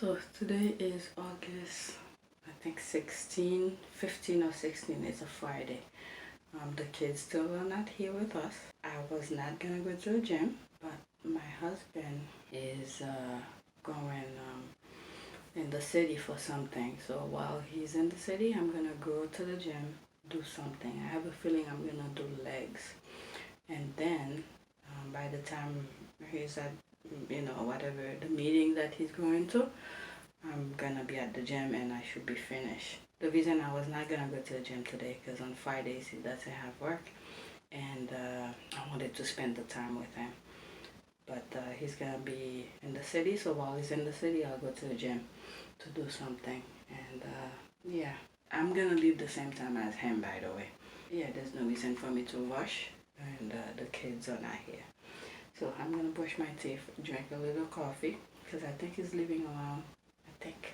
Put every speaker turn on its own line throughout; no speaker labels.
So today is August, I think 16, 15 or 16. It's a Friday. The kids still are not here with us. I was not gonna go to the gym, but my husband is going in the city for something. So while he's in the city, I'm gonna go to the gym, do something. I have a feeling I'm gonna do legs, and then by the time he's at whatever the meeting that he's going to, I'm gonna be at the gym and I should be finished. The reason I was not gonna go to the gym today because on Fridays he doesn't have work, and I wanted to spend the time with him. But he's gonna be in the city, so while he's in the city, I'll go to the gym to do something. And yeah, I'm gonna leave the same time as him, by the way. Yeah, there's no reason for me to rush, and the kids are not here. So I'm gonna brush my teeth, drink a little coffee, because I think he's leaving around, I think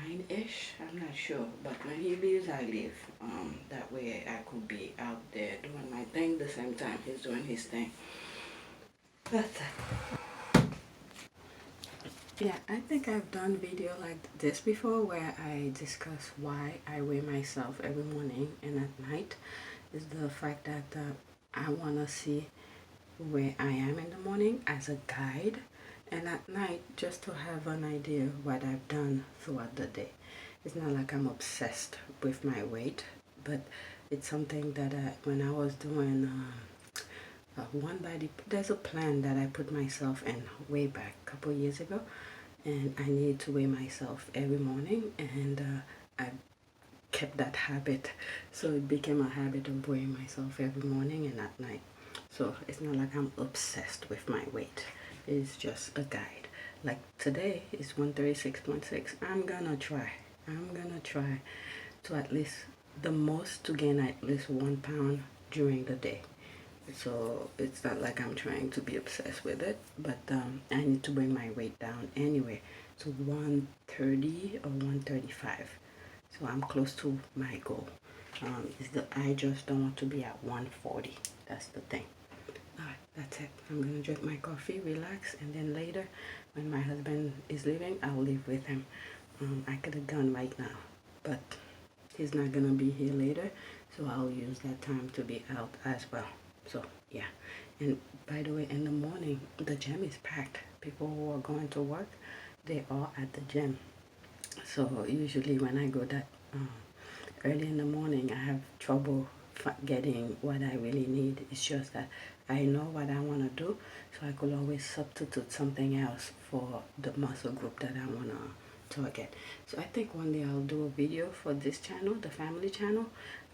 9-ish. I'm not sure, but when he leaves, I leave. That way I could be out there doing my thing the same time he's doing his thing. That's it. Yeah, I think I've done video like this before where I discuss why I weigh myself every morning and at night. Is the fact that I want to see where I am in the morning as a guide, and at night just to have an idea what I've done throughout the day. It's not like I'm obsessed with my weight, but it's something that when I was doing one body, there's a plan that I put myself in way back a couple years ago, and I needed to weigh myself every morning, and I kept that habit, so it became a habit of weighing myself every morning and at night. So it's not like I'm obsessed with my weight. It's just a guide. Like today is 136.6. I'm gonna try to at least, the most, to gain at least 1 pound during the day. So it's not like I'm trying to be obsessed with it, but I need to bring my weight down anyway to 130 or 135. So I'm close to my goal. I just don't want to be at 140. That's the thing. Alright, that's it. I'm gonna drink my coffee, relax, and then later, when my husband is leaving, I'll leave with him. I could have gone right now, but he's not gonna be here later, so I'll use that time to be out as well. So yeah. And by the way, in the morning, the gym is packed. People who are going to work, they are at the gym. So usually when I go that early in the morning, I have trouble getting what I really need. It's just that I know what I want to do, so I could always substitute something else for the muscle group that I want to target. So I think one day I'll do a video for this channel, the family channel.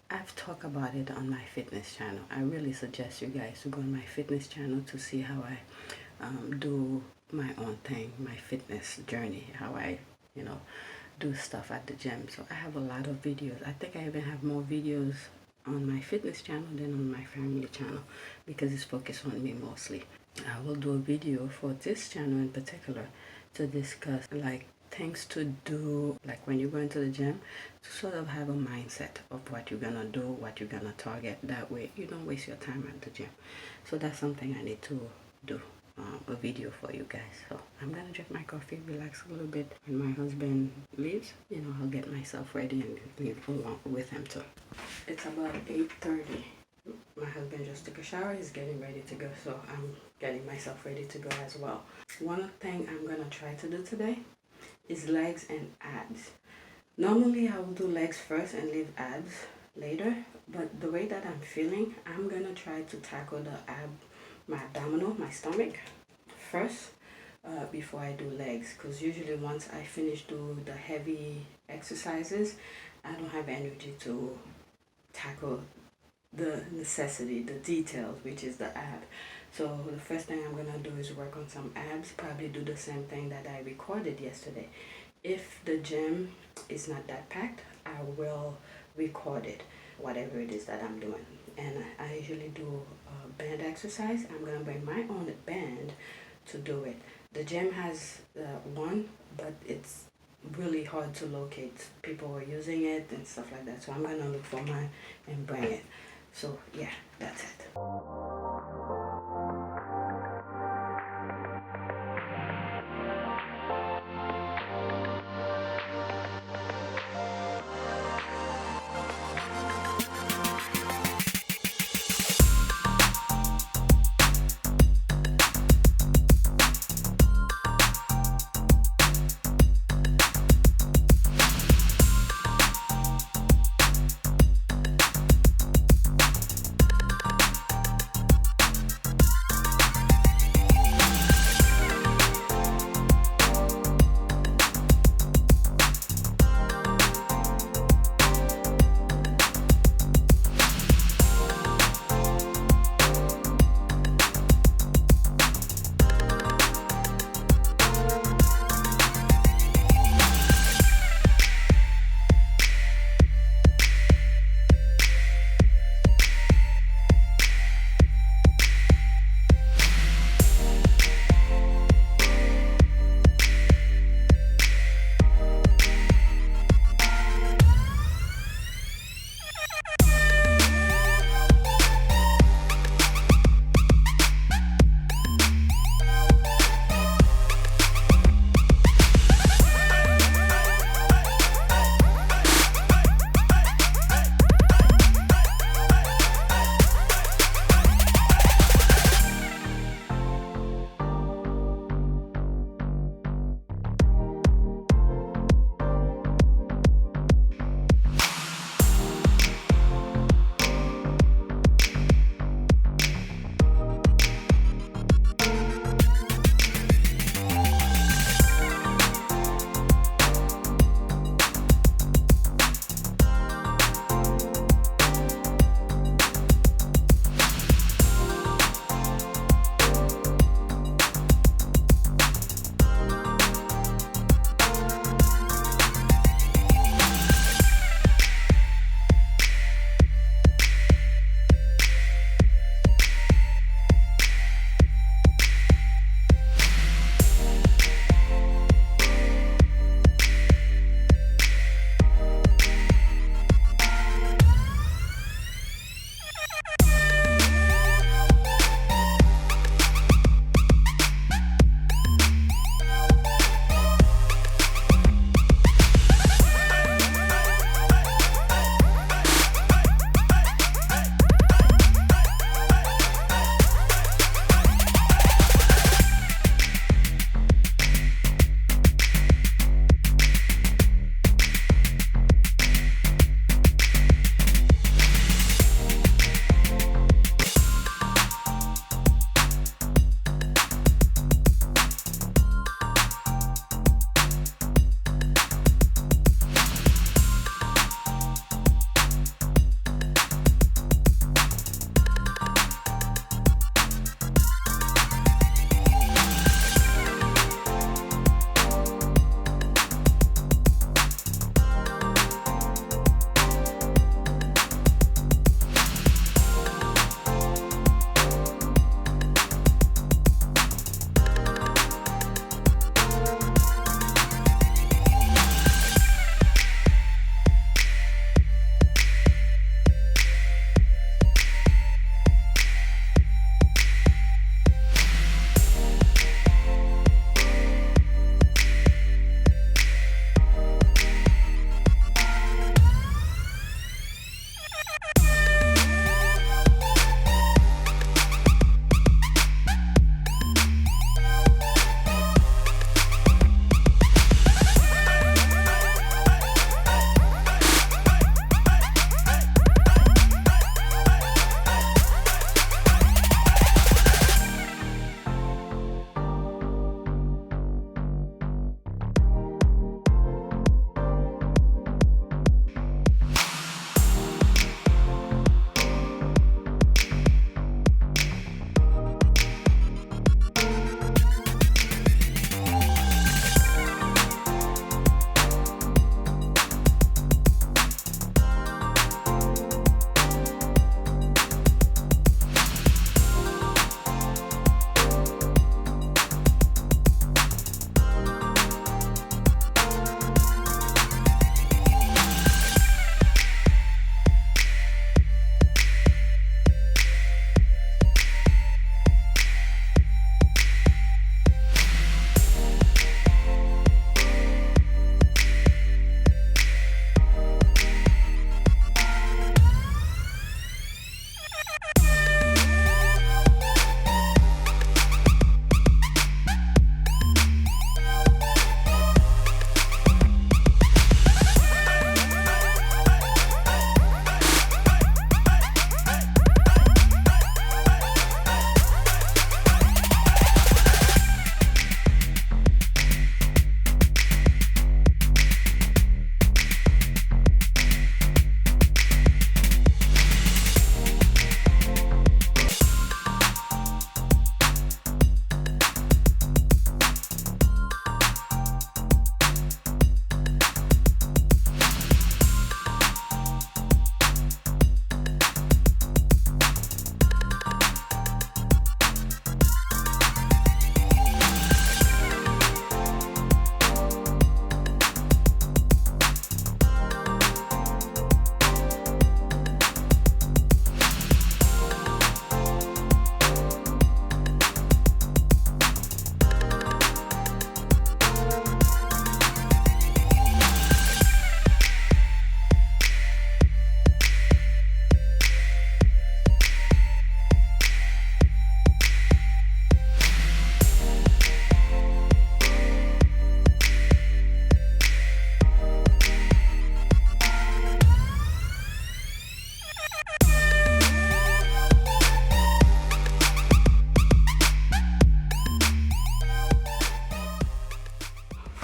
I've talked about it on my fitness channel. I really suggest you guys to go on my fitness channel to see how I do my own thing, my fitness journey, how I, do stuff at the gym. So I have a lot of videos. I think I even have more videos on my fitness channel than on my family channel because it's focused on me mostly. I will do a video for this channel in particular to discuss like things to do, like when you go into the gym, to sort of have a mindset of what you're gonna do, what you're gonna target. That way you don't waste your time at the gym. So that's something I need to do. A video for you guys. So I'm gonna drink my coffee, relax a little bit. When my husband leaves, I'll get myself ready and leave along with him too. It's about 8:30. My husband just took a shower. He's getting ready to go, so I'm getting myself ready to go as well. One thing I'm gonna try to do today is legs and abs. Normally I will do legs first and leave abs later, but the way that I'm feeling, I'm gonna try to tackle my abdominal, my stomach first before I do legs, because usually once I finish do the heavy exercises, I don't have energy to tackle the necessity, the details, which is the ab. So the first thing I'm gonna do is work on some abs, probably do the same thing that I recorded yesterday. If the gym is not that packed, I will record it, whatever it is that I'm doing. And I usually do a band exercise. I'm gonna bring my own band to do it. The gym has one, but it's really hard to locate. People are using it and stuff like that, so I'm gonna look for mine and bring it. So yeah, that's it.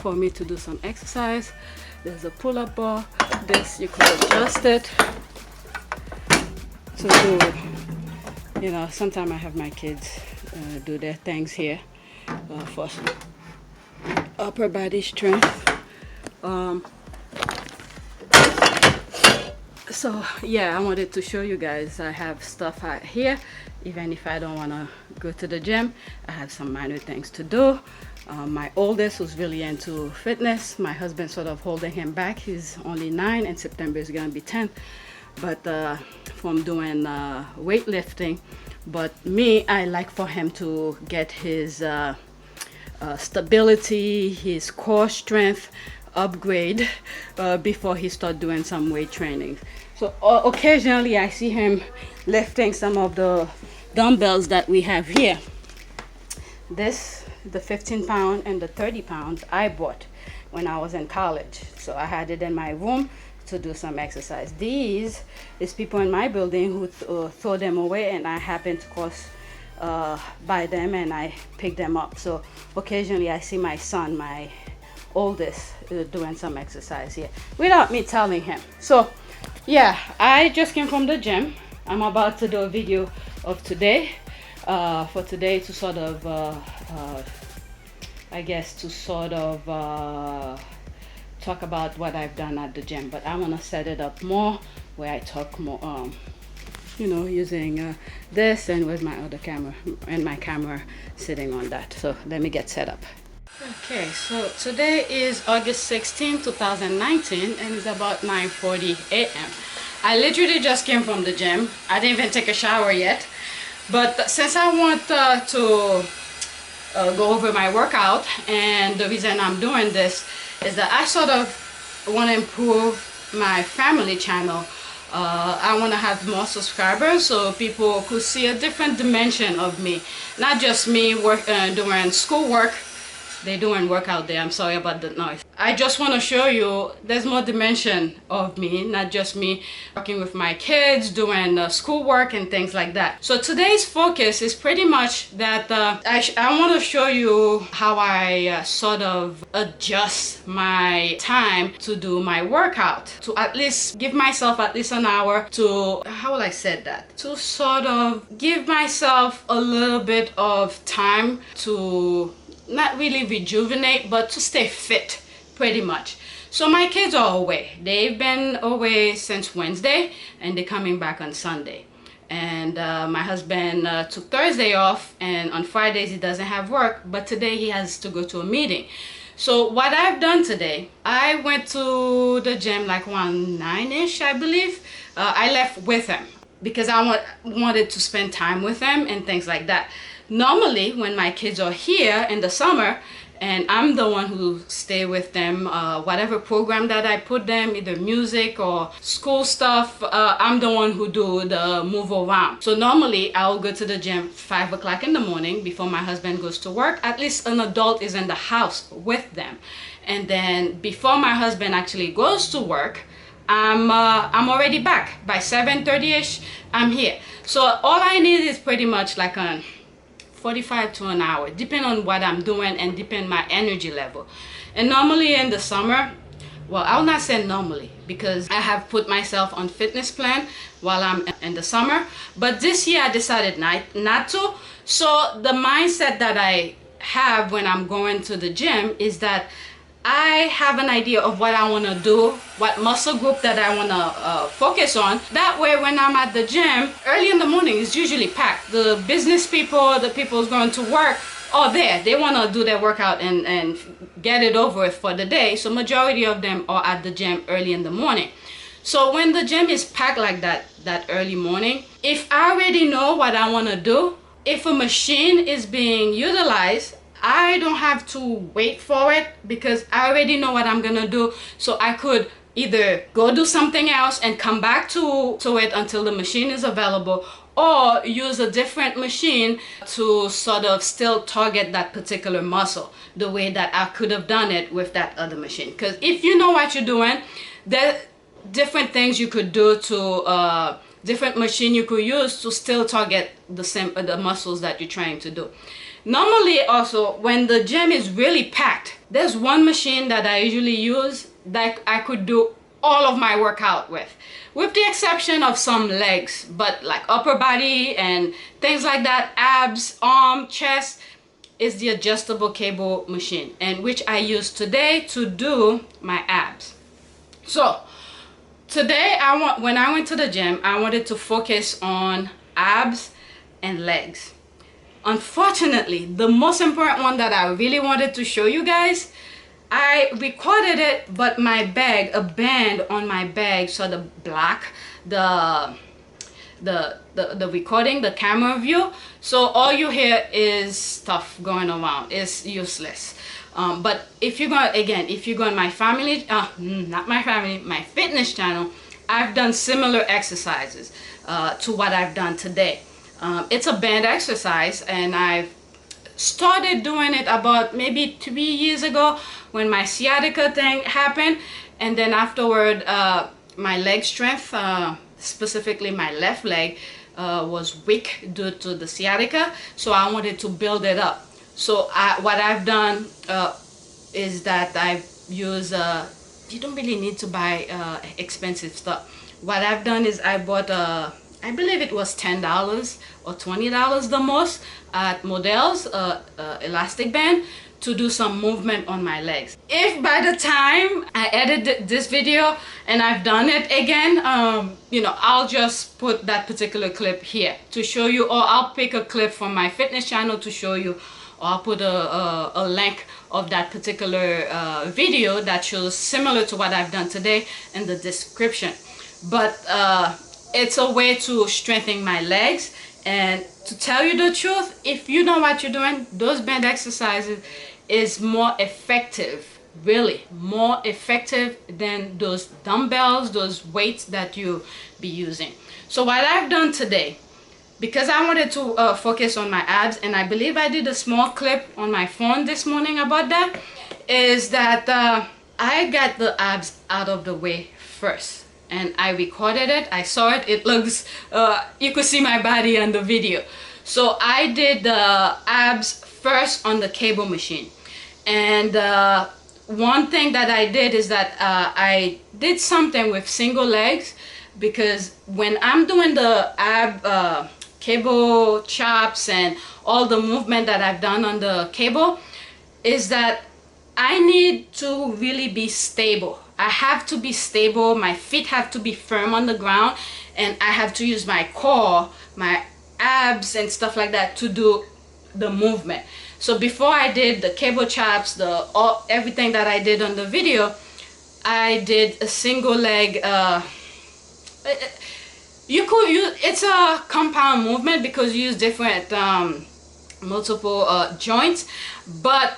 for me to do some exercise. There's a pull-up bar. This you could adjust it to do, you know, sometimes I have my kids do their things here for upper body strength. So yeah, I wanted to show you guys I have stuff out here. Even if I don't want to go to the gym, I have some minor things to do. My oldest was really into fitness. My husband sort of holding him back. He's only 9 and September is gonna be 10. But from doing weightlifting. But me, I like for him to get his stability, his core strength upgrade before he start doing some weight training. So occasionally I see him lifting some of the dumbbells that we have here. This, the 15-pound and the 30 pounds I bought when I was in college. So I had it in my room to do some exercise. These is people in my building who throw them away, and I happen to cross by them and I pick them up. So occasionally I see my son, my oldest, doing some exercise here without me telling him. So yeah, I just came from the gym. I'm about to do a video of today for today to sort of I guess to sort of talk about what I've done at the gym, but I want to set it up more where I talk more you know, using this and with my other camera and my camera sitting on that. So let me get set up. Okay, so today is August 16, 2019 and it's about 9:40 a.m. I literally just came from the gym. I didn't even take a shower yet, but since I want to go over my workout, and the reason I'm doing this is that I sort of want to improve my family channel. I want to have more subscribers so people could see a different dimension of me, not just me doing schoolwork. They're doing work out there. I'm sorry about the noise. I just want to show you there's more dimension of me, not just me working with my kids, doing schoolwork and things like that. So today's focus is pretty much that I want to show you how I sort of adjust my time to do my workout, to at least give myself at least an hour to, how will I say that? To sort of give myself a little bit of time to not really rejuvenate, but to stay fit pretty much. So my kids are away. They've been away since Wednesday and they're coming back on Sunday. And my husband took Thursday off, and on Fridays he doesn't have work, but today he has to go to a meeting. So what I've done today, I went to the gym like around 9-ish, I believe. I left with him because I wanted to spend time with them and things like that. Normally when my kids are here in the summer and I'm the one who stay with them, whatever program that I put them, either music or school stuff, I'm the one who do the move around. So normally I'll go to the gym 5 o'clock in the morning before my husband goes to work. At least an adult is in the house with them, and then before my husband actually goes to work, I'm already back by 7:30ish. I'm here. So all I need is pretty much like a 45 to an hour, depending on what I'm doing and depending my energy level. And normally in the summer, well, I'll not say normally because I have put myself on fitness plan while I'm in the summer, but this year I decided not to. So the mindset that I have when I'm going to the gym is that I have an idea of what I want to do, what muscle group that I want to focus on. That way when I'm at the gym, early in the morning it's usually packed. The business people, the people who's going to work are there. They want to do their workout and get it over with for the day. So majority of them are at the gym early in the morning. So when the gym is packed like that early morning, if I already know what I want to do, if a machine is being utilized, I don't have to wait for it because I already know what I'm gonna do. So I could either go do something else and come back to it until the machine is available, or use a different machine to sort of still target that particular muscle the way that I could have done it with that other machine. Because if you know what you're doing, there are different things you could do to
different machine you could use to still target the muscles that you're trying to do. Normally also when the gym is really packed, there's one machine that I usually use that I could do all of my workout with the exception of some legs, but like upper body and things like that, abs, arm, chest, is the adjustable cable machine, and which I use today to do my abs. So today when I went to the gym, I wanted to focus on abs and legs. Unfortunately, the most important one that I really wanted to show you guys, I recorded it, but my bag, a band on my bag, so the black, the recording, the camera view, so all you hear is stuff going around. It's useless. But if you go, again, if you go on my family, not my family, my fitness channel, I've done similar exercises to what I've done today. It's a band exercise, and I've started doing it about maybe 3 years ago when my sciatica thing happened, and then afterward my leg strength, specifically my left leg, was weak due to the sciatica, so I wanted to build it up. So what I've done is that I've used, you don't really need to buy expensive stuff. What I've done is I bought I believe it was $10 or $20 the most at Modell's elastic band to do some movement on my legs. If by the time I edit this video and I've done it again, you know, I'll just put that particular clip here to show you, or I'll pick a clip from my fitness channel to show you, or I'll put a link of that particular video that shows similar to what I've done today in the description. But it's a way to strengthen my legs. And to tell you the truth, if you know what you're doing, those band exercises is more effective, really more effective than those dumbbells, those weights that you be using. So what I've done today, because I wanted to focus on my abs, and I believe I did a small clip on my phone this morning about that, is that I got the abs out of the way first. And I recorded it, I saw it, it looks, you could see my body on the video. So I did the abs first on the cable machine. And one thing that I did is that I did something with single legs, because when I'm doing the ab cable chops and all the movement that I've done on the cable, is that I need to really be stable. I have to be stable, my feet have to be firm on the ground, and I have to use my core, my abs and stuff like that to do the movement. So before I did the cable chops, everything that I did on the video, I did a single leg. You could use, it's a compound movement because you use different multiple joints, but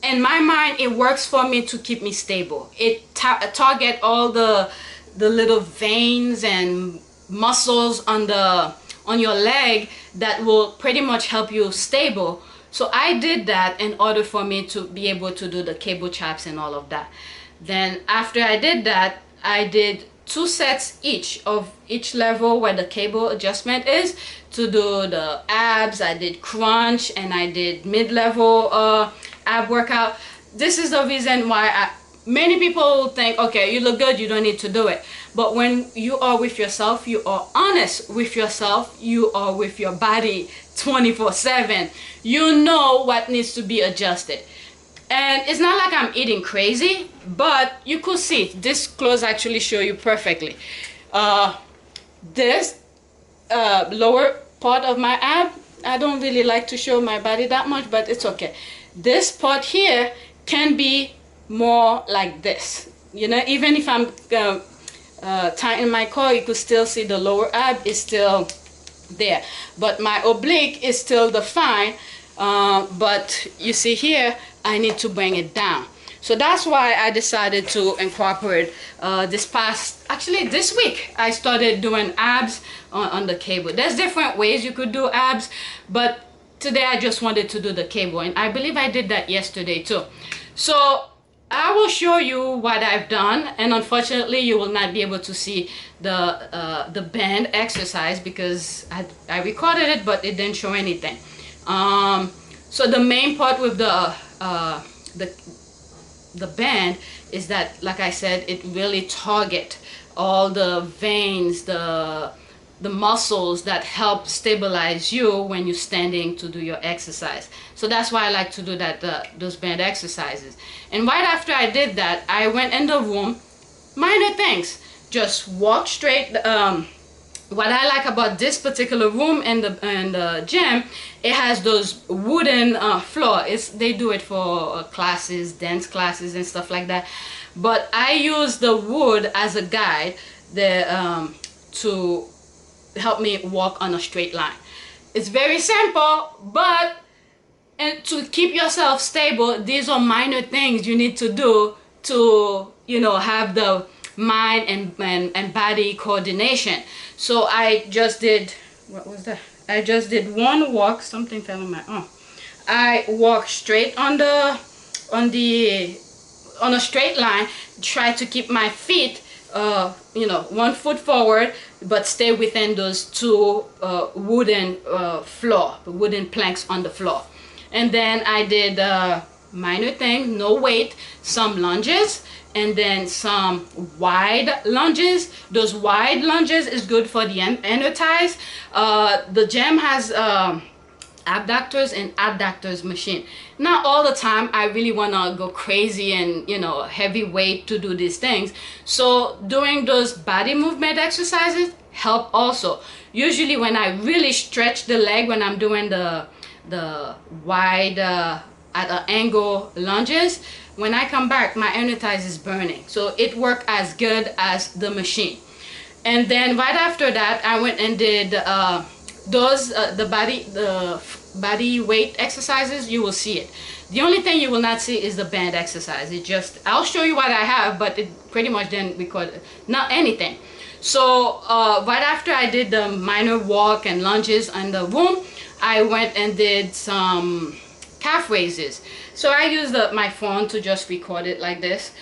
in my mind it works for me to keep me stable. It target all the little veins and muscles on your leg that will pretty much help you stable. So I did that in order for me to be able to do the cable chops and all of that. Then after I did that, I did 2 sets each of each level where the cable adjustment is to do the abs. I did crunch and I did mid-level ab workout. This is the reason why many people think, okay, you look good, you don't need to do it. But when you are with yourself, you are honest with yourself, you are with your body 24/7, you know what needs to be adjusted. And it's not like I'm eating crazy, but you could see this clothes actually show you perfectly. This lower part of my ab, I don't really like to show my body that much, but it's okay. This part here can be more like this, you know. Even if I'm tightening my core, you could still see the lower ab is still there, but my oblique is still defined. But you see here, I need to bring it down. So that's why I decided to incorporate this week I started doing abs on the cable. There's different ways you could do abs, but today I just wanted to do the cable, and I believe I did that yesterday too. So I will show you what I've done, and unfortunately you will not be able to see the band exercise because I recorded it but it didn't show anything. So the main part with the the band is that, like I said, it really target all the veins, the muscles that help stabilize you when you're standing to do your exercise. So that's why I like to do that, those band exercises. And right after I did that, I went in the room, minor things, just walk straight. What I like about this particular room and the gym, it has those wooden floor. They do it for classes, dance classes and stuff like that. But I use the wood as a guide to help me walk on a straight line. It's very simple, but and to keep yourself stable, these are minor things you need to do to, you know, have the mind and body coordination. So I just did, what was that? I just did one walk. Something fell on my arm. I walked straight on a straight line. Try to keep my feet, you know, 1 foot forward, but stay within those two wooden planks on the floor. And then I did minor things, no weight, some lunges, and then some wide lunges. Those wide lunges is good for the inner thighs. The gym has abductors and adductors machine. Not all the time I really want to go crazy and, you know, heavy weight to do these things. So doing those body movement exercises help also. Usually when I really stretch the leg, when I'm doing the wide at an angle lunges, when I come back, my inner thighs is burning. So it worked as good as the machine. And then right after that, I went and did the body weight exercises. You will see it. The only thing you will not see is the band exercise. I'll show you what I have, but it pretty much didn't record not anything. So right after I did the minor walk and lunges in the room, I went and did some calf raises. So I used my phone to just record it like this.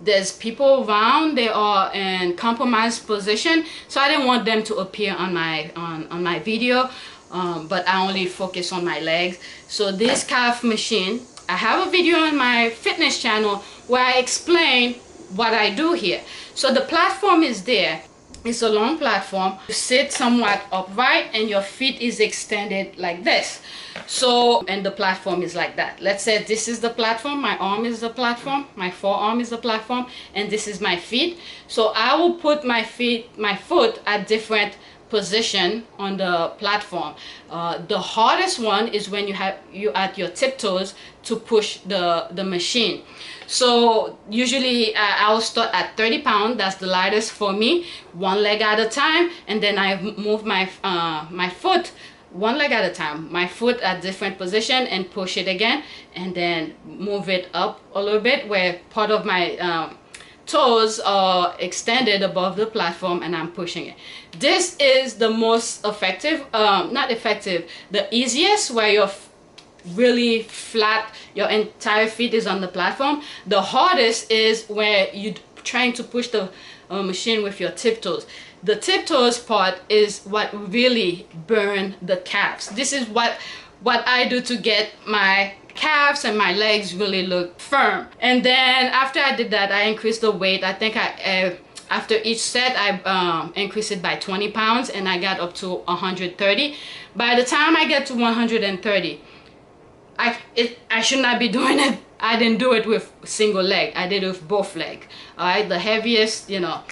There's people around, they are in compromised position, so I didn't want them to appear on my video, but I only focus on my legs. So this calf machine, I have a video on my fitness channel where I explain what I do here. So the platform is there. It's a long platform. You sit somewhat upright and your feet is extended like this. So, and the platform is like that. Let's say this is the platform, my arm is the platform, my forearm is the platform, and this is my feet. So I will put my foot at different position on the platform. The hardest one is when you at your tiptoes to push the machine. So usually I'll start at 30 pounds. That's the lightest for me, one leg at a time, and then I move my my foot one leg at a time, my foot at different position, and push it again, and then move it up a little bit where part of my toes are extended above the platform and I'm pushing it. This is the most effective, not effective, the easiest, where you're really flat, your entire feet is on the platform. The hardest is where you're trying to push the machine with your tiptoes. The tiptoes part is what really burn the calves. This is what I do to get my calves and my legs really look firm. And then after I did that, I increased the weight. I think after each set I increased it by 20 pounds and I got up to 130. By the time I get to 130, I should not be doing it. I didn't do it with single leg. I did it with both legs. All right, the heaviest, you know,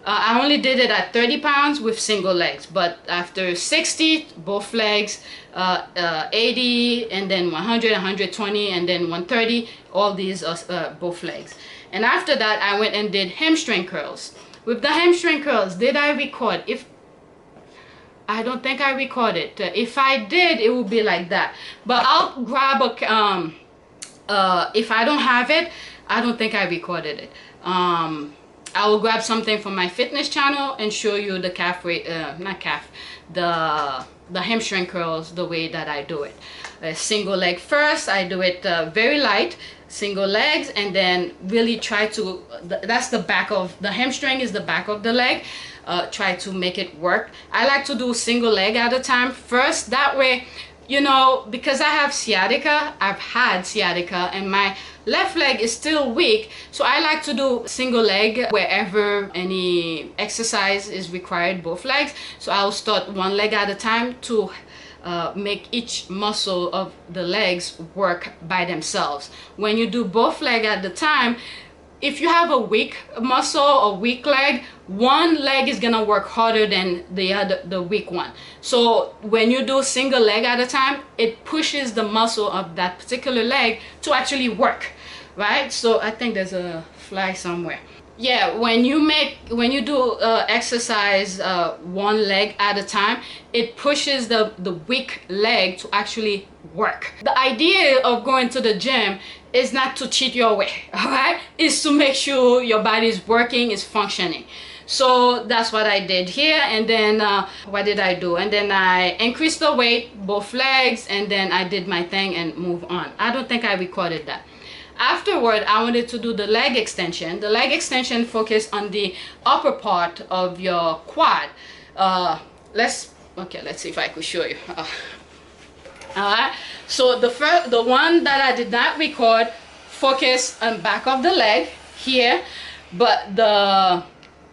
I only did it at 30 pounds with single legs, but after 60, both legs, 80, and then 100, 120, and then 130, all these are both legs. And after that, I went and did hamstring curls. With the hamstring curls, did I record? I don't think I recorded. If I did, it would be like that. But I'll grab if I don't have it, I don't think I recorded it. I will grab something from my fitness channel and show you the calf weight, not calf, the hamstring curls the way that I do it. Single leg first. I do it very light, single legs, and then really try to, that's the back of the hamstring, is the back of the leg. Try to make it work. I like to do single leg at a time first. That way, you know, because I have sciatica, I've had sciatica, and my left leg is still weak, so I like to do single leg wherever any exercise is required, both legs. So I'll start one leg at a time to make each muscle of the legs work by themselves. When you do both leg at the time, if you have a weak muscle or weak leg, one leg is gonna work harder than the weak one. So when you do single leg at a time, it pushes the muscle of that particular leg to actually work, right? So I think there's a fly somewhere. Yeah, when you do exercise one leg at a time, it pushes the weak leg to actually work. The idea of going to the gym is not to cheat your way, all right? It's to make sure your body is working, is functioning. So that's what I did here. And then what did I do? And then I increased the weight, both legs, and then I did my thing and move on. I don't think I recorded that. Afterward, I wanted to do the leg extension. The leg extension focused on the upper part of your quad. Let's see if I could show you. Alright, so the one that I did not record focused on back of the leg here, but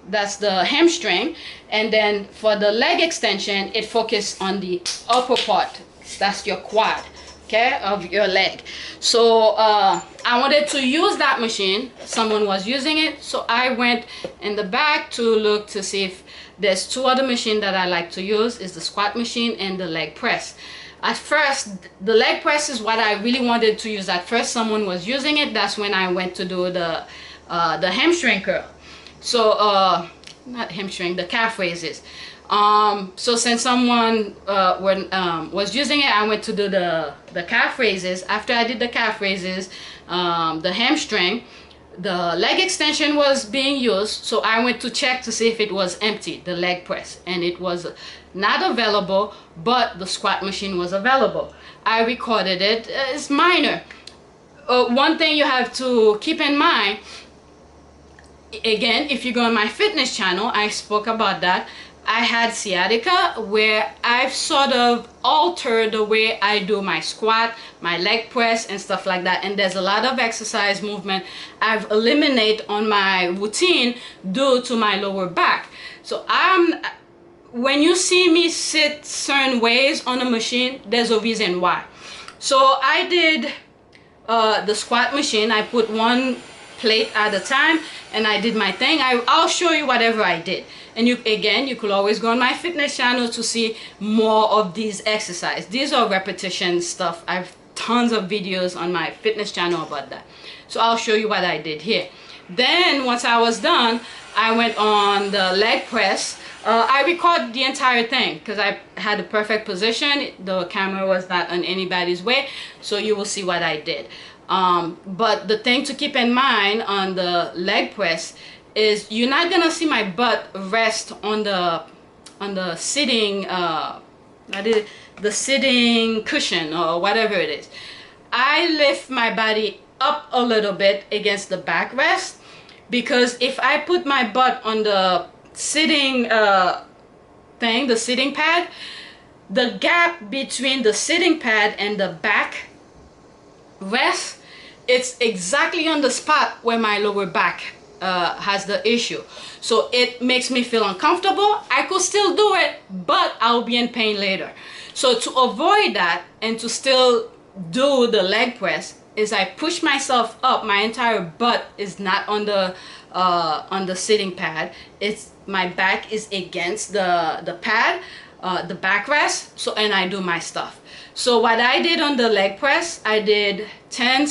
that's the hamstring. And then for the leg extension, it focused on the upper part. That's your quad, okay, of your leg. So I wanted to use that machine. Someone was using it, so I went in the back to look to see if there's two other machines that I like to use, is the squat machine and the leg press. At first, the leg press is what I really wanted to use. At first, someone was using it. That's when I went to do the hamstring curl. So not hamstring, the calf raises. So since someone was using it, I went to do the calf raises. After I did the calf raises, the hamstring, the leg extension was being used, so I went to check to see if it was empty, the leg press, and it was not available, but the squat machine was available. I recorded it. It's minor. One thing you have to keep in mind, again, if you go on my fitness channel, I spoke about that. I had sciatica, where I've sort of altered the way I do my squat, my leg press, and stuff like that. And there's a lot of exercise movement I've eliminated on my routine due to my lower back. So when you see me sit certain ways on a machine, there's a reason why. So I did the squat machine. I put one plate at a time and I did my thing. I'll show you whatever I did. And you could always go on my fitness channel to see more of these exercises. These are repetition stuff. I have tons of videos on my fitness channel about that. So I'll show you what I did here. Then once I was done, I went on the leg press. I recorded the entire thing because I had the perfect position. The camera was not on anybody's way, so you will see what I did. But the thing to keep in mind on the leg press is you're not gonna see my butt rest on the sitting the sitting cushion or whatever it is. I lift my body up a little bit against the backrest, because if I put my butt on the sitting the sitting pad, the gap between the sitting pad and the back rest, it's exactly on the spot where my lower back has the issue. So it makes me feel uncomfortable. I could still do it, but I'll be in pain later. So to avoid that and to still do the leg press is I push myself up. My entire butt is not on the sitting pad. It's my back is against the pad, the backrest. So, and I do my stuff. So what I did on the leg press, I did 10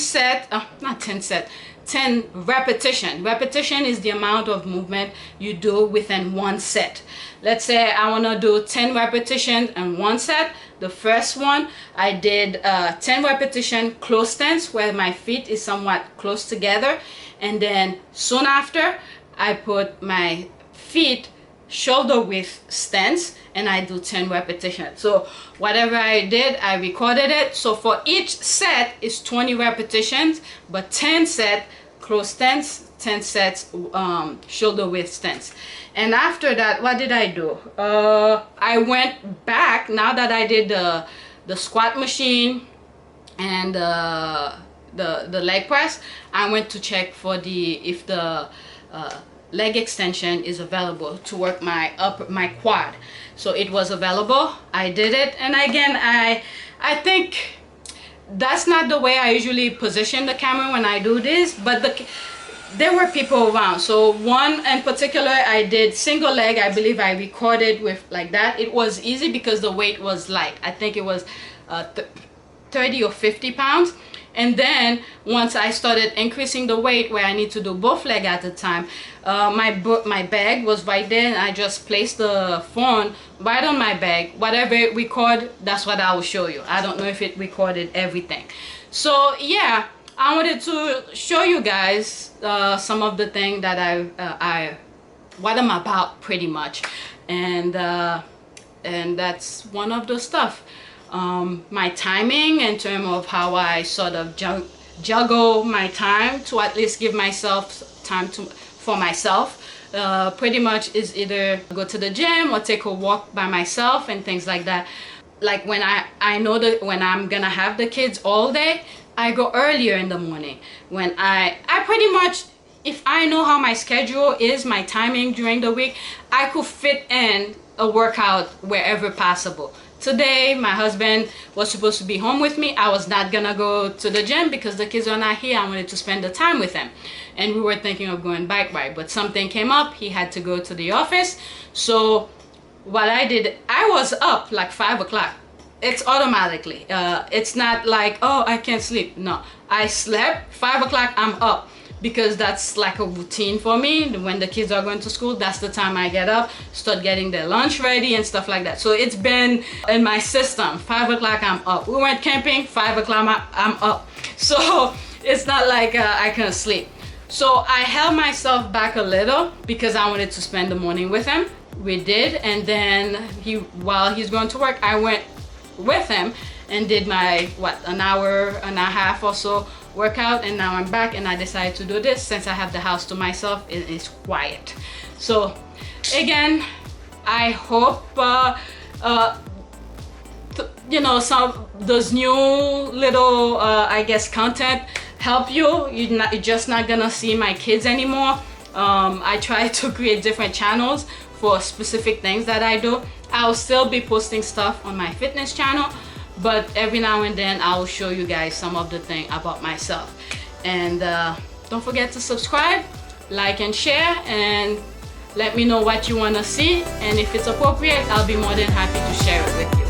repetition. Repetition is the amount of movement you do within one set. Let's say I want to do 10 repetitions in one set. The first one, I did 10 repetition close stance where my feet is somewhat close together. And then soon after, I put my feet shoulder width stance and I do 10 repetitions. So whatever I did, I recorded it. So for each set is 20 repetitions, but 10 set close stance, 10 sets shoulder width stance. And after that, what did I do? I went back, now that I did the squat machine and the leg press, I went to check for if the leg extension is available to work my quad. So it was available. I did it, and again, I think that's not the way I usually position the camera when I do this, but there were people around. So one in particular, I did single leg. I believe I recorded with like that. It was easy because the weight was light. I think it was 30 or 50 pounds. And then once I started increasing the weight where I need to do both leg at a time, my bag was right there, and I just placed the phone right on my bag. Whatever it record, that's what I will show you. I don't know if it recorded everything. So yeah, I wanted to show you guys some of the things that what I'm about pretty much, and that's one of the stuff. My timing in terms of how I sort of juggle my time to at least give myself time for myself. Pretty much is either go to the gym or take a walk by myself and things like that. Like when I know that when I'm gonna have the kids all day, I go earlier in the morning. When I pretty much, if I know how my schedule is, my timing during the week, I could fit in a workout wherever possible. Today, my husband was supposed to be home with me. I was not gonna go to the gym because the kids are not here. I wanted to spend the time with them. And we were thinking of going bike ride, but something came up. He had to go to the office. So what I did, I was up like 5 o'clock. It's automatically. It's not like, oh, I can't sleep. No, I slept. 5 o'clock, I'm up. Because that's like a routine for me. When the kids are going to school, that's the time I get up, start getting their lunch ready and stuff like that. So it's been in my system. 5 o'clock, I'm up. We went camping, 5 o'clock, I'm up. So it's not like I can't sleep. So I held myself back a little because I wanted to spend the morning with him. We did, and then while he's going to work, I went with him and did my, an hour and a half or so workout, and now I'm back and I decided to do this since I have the house to myself. It is quiet. So again, I hope you know, some those new little I guess content help you. You're just not gonna see my kids anymore. I try to create different channels for specific things that I do. I'll still be posting stuff on my fitness channel, but every now and then I will show you guys some of the things about myself. And don't forget to subscribe, like and share, and let me know what you want to see, and if it's appropriate, I'll be more than happy to share it with you.